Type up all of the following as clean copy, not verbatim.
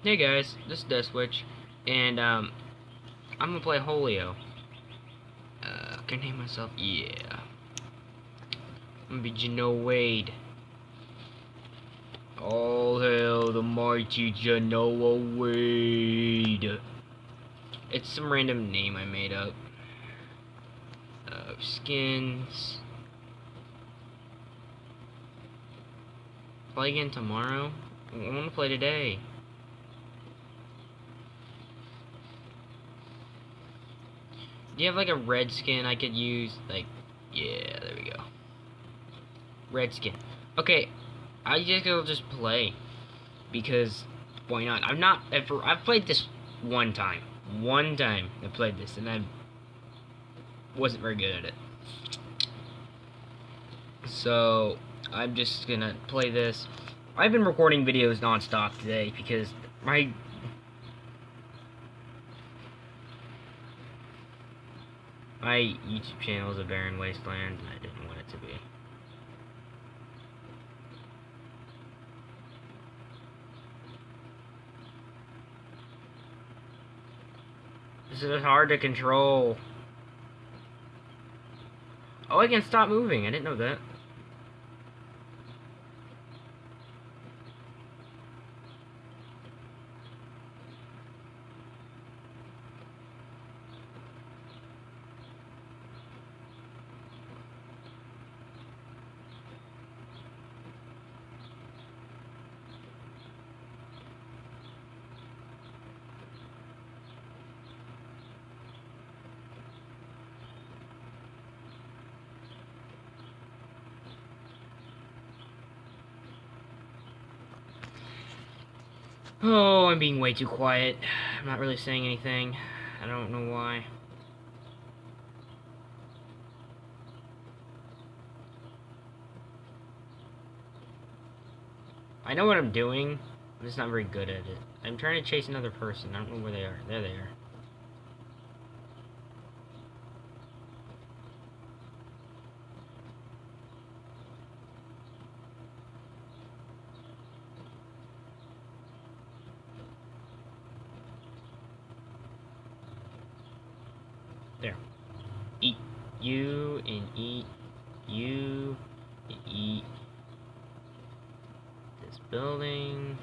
Hey guys, this is Deathwitch, and I'm gonna play Holio. Can I name myself? Yeah. I'm gonna be Genoa Wade. All hail the mighty Genoa Wade. It's some random name I made up. Skins. Play again tomorrow? I wanna play today. Do you have like a red skin I could use? Like, yeah, there we go. Red skin. Okay, I just will just play because why not? I've played this one time. One time I played this and I wasn't very good at it. So I'm just gonna play this. I've been recording videos nonstop today because my YouTube channel is a barren wasteland and I didn't want it to be. This is hard to control. Oh, I can stop moving. I didn't know that. Oh, I'm being way too quiet. I'm not really saying anything. I don't know why. I know what I'm doing. I'm just not very good at it. I'm trying to chase another person. I don't know where they are. There they are. There. Eat you and eat you and eat this building.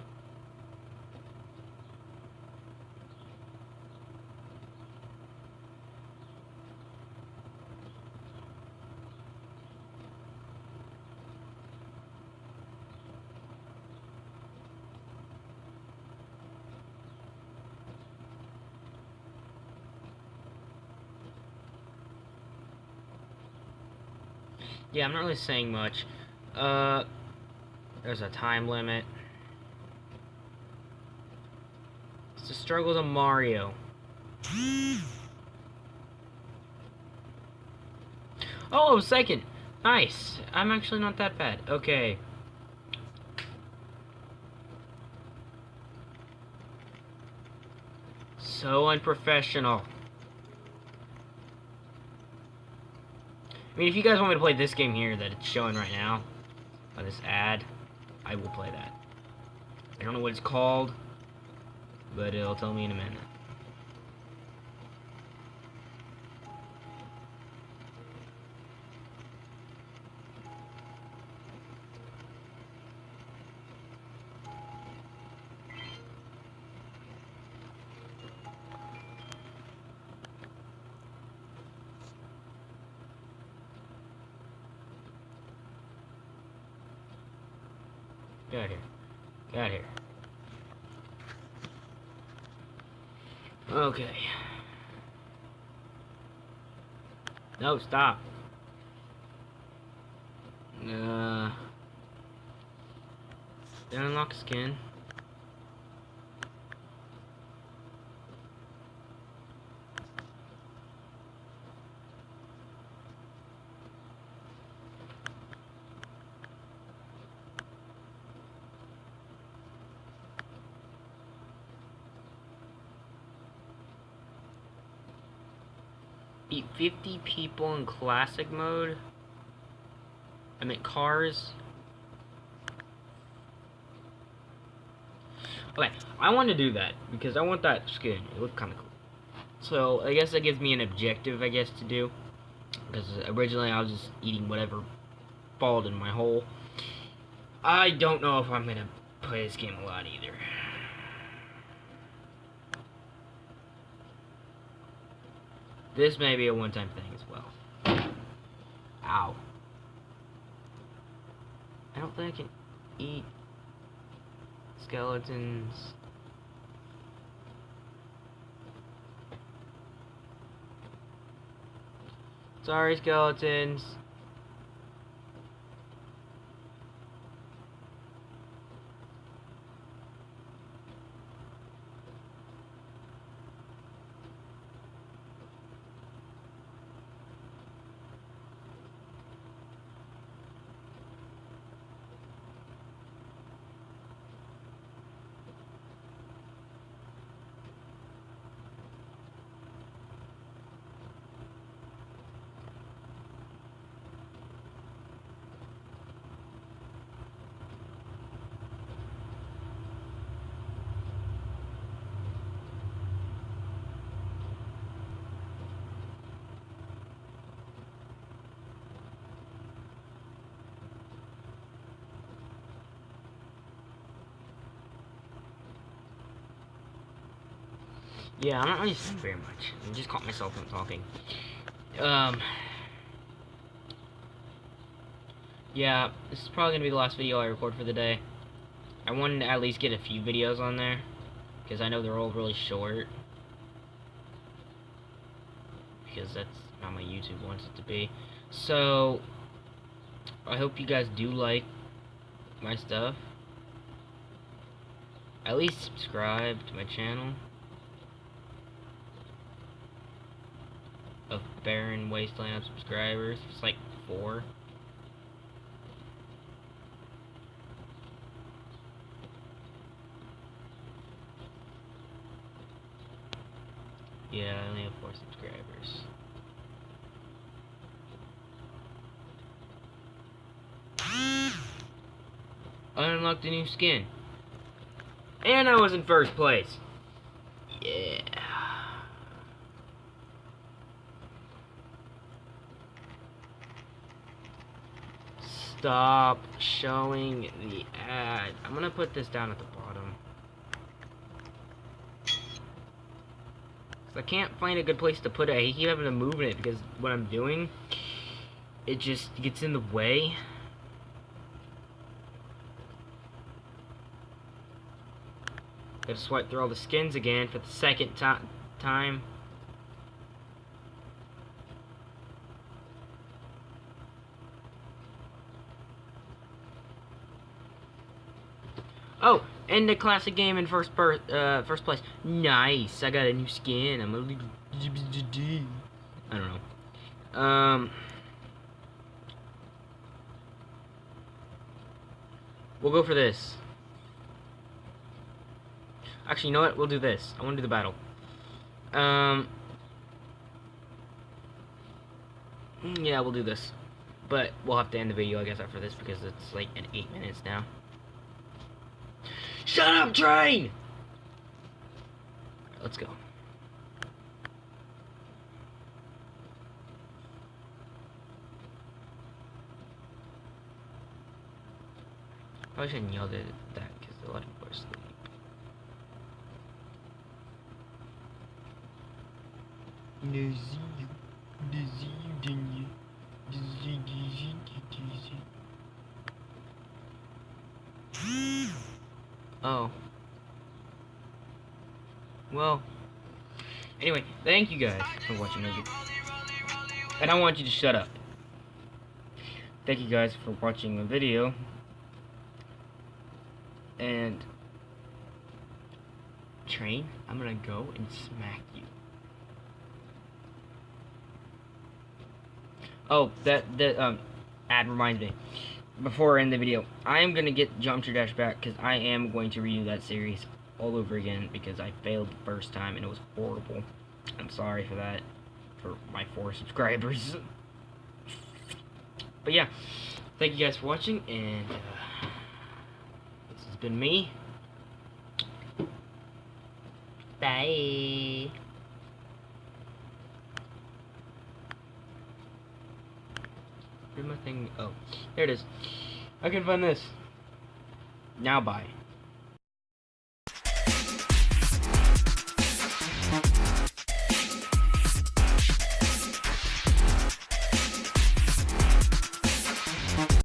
Yeah, I'm not really saying much. There's a time limit. It's the struggles of Mario. Oh, second. Nice. I'm actually not that bad. Okay. So unprofessional. I mean, if you guys want me to play this game here that it's showing right now, by this ad, I will play that. I don't know what it's called, but it'll tell me in a minute. Get out of here. Get out of here. Okay. No, stop. Did I unlock skin? Beat 50 people in classic mode? I meant cars. Okay, I want to do that because I want that skin. It looked kind of cool. So I guess that gives me an objective, I guess, to do. Because originally I was just eating whatever followed in my hole. I don't know if I'm gonna play this game a lot either. This may be a one-time thing as well. Ow. I don't think I can eat skeletons. Sorry, skeletons. Yeah, I'm not really saying very much. I just caught myself from talking. Yeah, this is probably gonna be the last video I record for the day. I wanted to at least get a few videos on there, because I know they're all really short. Because that's how my YouTube wants it to be. So, I hope you guys do like my stuff. At least subscribe to my channel of barren wasteland of subscribers. It's like 4. Yeah, I only have 4 subscribers. I unlocked a new skin. And I was in first place. Yeah. Stop showing the ad. I'm gonna put this down at the bottom. Cause I can't find a good place to put it. I keep having to move it because what I'm doing, it just gets in the way. Gotta swipe through all the skins again for the second time. Oh, and the classic game in first place. Nice. I got a new skin. I'm a little. I don't know. We'll go for this. Actually, you know what? We'll do this. I want to do the battle. Yeah, we'll do this. But we'll have to end the video, I guess, after this because it's like at 8 minutes now. Shut up, train! Right, let's go. Probably shouldn't yell at that because a lot of people are asleep. Oh. Well. Anyway, thank you guys for watching my video. And I want you to shut up. Thank you guys for watching the video. And train, I'm gonna go and smack you. Oh, that ad reminds me. Before I end the video, I am gonna get Geometry Dash back because I am going to redo that series all over again because I failed the first time and it was horrible. I'm sorry for that, for my 4 subscribers. But yeah, thank you guys for watching, and this has been me, Bye. Where'd my thing? Oh, there it is. I can find this. Now buy.